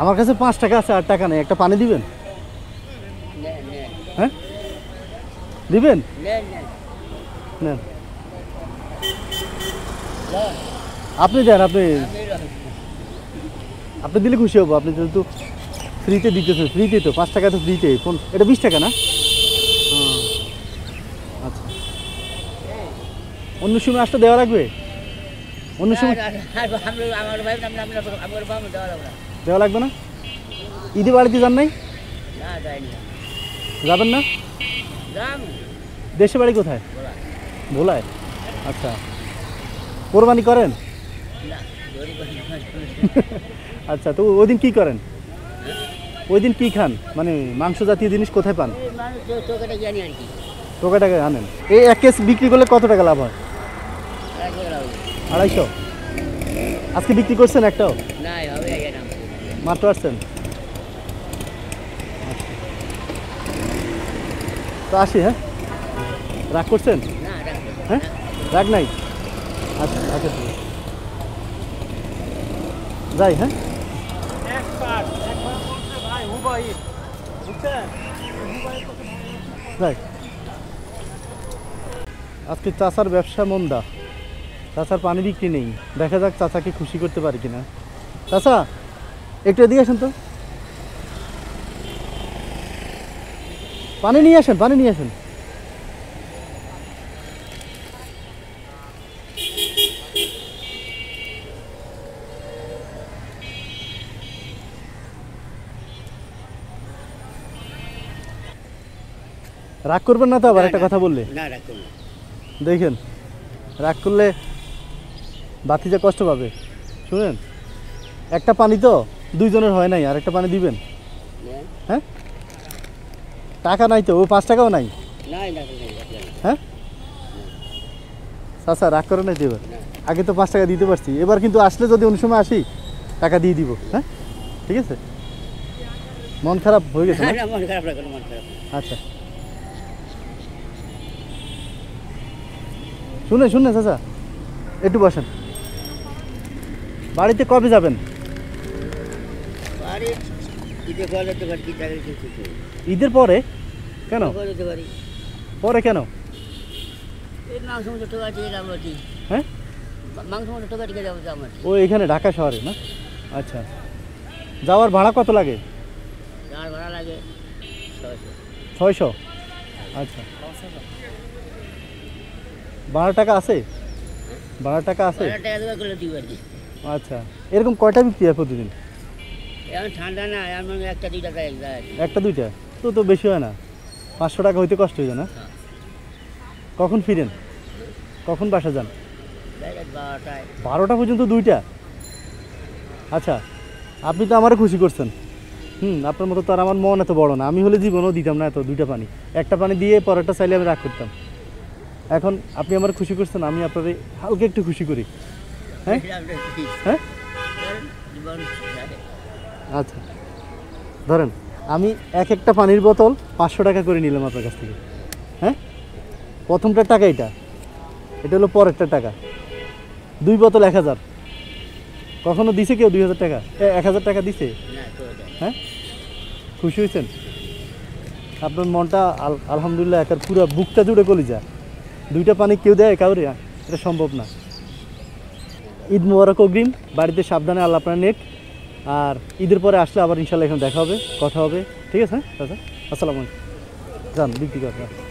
আমার কাছে 5 টাকা আছে, আর টাকা নেই, একটা পানি দিবেন? হ্যাঁ দিবেন? নেন, আপনি দেন, আপনি দিলে খুশি হবো। আপনি যেহেতু ফ্রিতে দিতেছেন, ফ্রিতে তো 5 টাকা তো ফ্রিতে। এটা 20 টাকা না? আচ্ছা, অন্য সময় আসতে দেওয়া লাগবে? অন্য সময় দেওয়া লাগবে না? ঈদে বাড়িতে যান নাই? যাবেন না? দেশে বাড়ি কোথায়? ভোলায়। আচ্ছা, কোরবানি করেন? আচ্ছা, তো ওই দিন কী করেন? ওই দিন কী খান? মানে মাংস জাতীয় জিনিস কোথায় পান? টোকাটাকে আনেন। এই 1 কেজি বিক্রি করলে কত টাকা লাভ হয়? 250। আজকে বিক্রি করছেন একটাও? মাত্র আসছেন? তো আসি। হ্যাঁ, রাগ করছেন? হ্যাঁ, রাগ নাই? আচ্ছা আচ্ছা, ঠিক আছে, যাই। হ্যাঁ, যাই। আজকে চাচার ব্যবসা মন্দা, চাচার পানি বিক্রি নেই। দেখা যাক চাচাকে খুশি করতে পারি কিনা। চাচা, একটু এদিকে আসেন তো, পানি নিয়ে আসেন, পানি নিয়ে আসেন। রাগ করবেন না তো আবার একটা কথা বললে? দেখেন, রাগ করলে বাতিজা কষ্ট পাবে। শুনেন, একটা পানি তো 2 জনের হয় নাই, আর একটা পানি দিবেন? হ্যাঁ, টাকা নাই তো, ও 5 টাকাও নাই। হ্যাঁ চাচা, রাগ করে নাই তো এবার? আগে তো 5 টাকা দিতে পারছি, এবার কিন্তু আসলে যদি অন্য সময় আসি টাকা দিয়ে দিব। হ্যাঁ, ঠিক আছে? মন খারাপ হয়ে গেছে? আচ্ছা, শুনে চাচা, একটু বসেন। বাড়িতে কবে যাবেন? ঈদের পরে? কেন পরে? কেন? হ্যাঁ, ও এখানে ঢাকা শহরে না? আচ্ছা, যাওয়ার ভাড়া কত লাগে? 600। আচ্ছা, 12 টাকা আছে? 12 টাকা আছে? আচ্ছা, এরকম কয়টা বিক্রি হয় প্রতিদিন? ঠান্ডা না, একটা দুইটা, একটা দুইটা তো বেশি হয় না? 500 টাকা হইতে কষ্ট হয়ে যায় না? কখন ফিরেন? কখন বাসা যান? 12টা পর্যন্ত 2টা? আচ্ছা, আপনি তো আমারও খুশি করছেন। আপনার মতো তো আর আমার মন এত বড় না। আমি হলে জীবনও দিতাম না এত 2টা পানি। একটা পানি দিয়ে পরেরটা চাইলে আমি রাগ করতাম। এখন আপনি আমার খুশি করছেন, আমি আপনাকে হালকা একটু খুশি করি। হ্যাঁ হ্যাঁ, আচ্ছা, ধরেন আমি একটা পানির বোতল 500 টাকা করে নিলাম আপনার কাছ থেকে। হ্যাঁ, প্রথমটার টাকা এটা হলো পরেরটা টাকা। 2 বোতল 1000। কখনো দিছে কেউ 2000 টাকা? 1000 টাকা দিছে? হ্যাঁ, খুশি হয়েছেন? আপনার মনটা আলহামদুলিল্লাহ, একার পুরো বুকটা জুড়ে কলিজা। 2টা পানি কেউ দেয় কাউরে? এটা সম্ভব না। ঈদ মোবারক অগ্রিম। বাড়িতে সাবধানে, আল্লাহ আপনার নেক। আর ঈদের পরে আসলে আবার ইনশাল্লাহ এখানে দেখা হবে, কথা হবে। ঠিক আছে? হ্যাঁ, আসসালামু আলাইকুম। যান বিক্রি করেন।